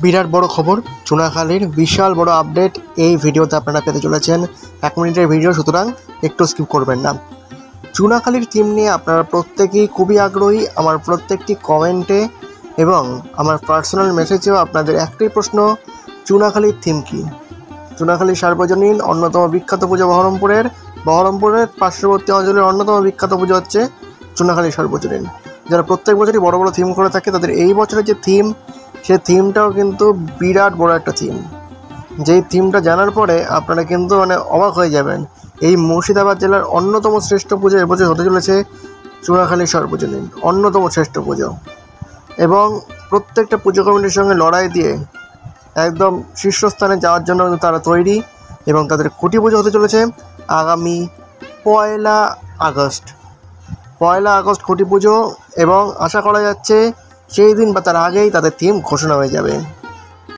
বিরাট বড় খবর, চুনাখালীর বিশাল বড় আপডেট এই ভিডিওতে আপনারা পেতে চলেছেন। 1 মিনিটের ভিডিও, সুতরাং একটু স্কিপ করবেন না। চুনাখালীর থিম নিয়ে আপনারা প্রত্যেকেই খুবই আগ্রহী। আমার প্রত্যেকটি কমেন্টে এবং আমার পার্সোনাল মেসেজেও আপনাদের একটাই প্রশ্ন, চুনাখালীর থিম কী? চুনাখালী সার্বজনীন অন্যতম বিখ্যাত পুজো বহরমপুরের পার্শ্ববর্তী অঞ্চলের অন্যতম বিখ্যাত পুজো হচ্ছে চুনাখালী সার্বজনীন। যারা প্রত্যেক বছরই বড় বড় থিম করে থাকে, তাদের এই বছরের যে থিম, সেই থিমটাও কিন্তু বিরাট বড় একটা থিম। যেই থিমটা জানার পরে আপনারা কিন্তু অবাক হয়ে যাবেন। এই মুর্শিদাবাদ জেলার অন্যতম শ্রেষ্ঠ পুজো এবছর হতে চলেছে চুনাখালী সার্বজনীন, অন্যতম শ্রেষ্ঠ পুজো। এবং প্রত্যেকটা পুজো কমিটির সঙ্গে লড়াই দিয়ে একদম শীর্ষস্থানে যাওয়ার জন্য তারা তৈরি। এবং তাদের খুঁটি পুজো হতে চলেছে আগামী 1 আগস্ট খুঁটি পুজো। এবং আশা করা যাচ্ছে সেই দিন বা তার আগেই তাদের থিম ঘোষণা হয়ে যাবে।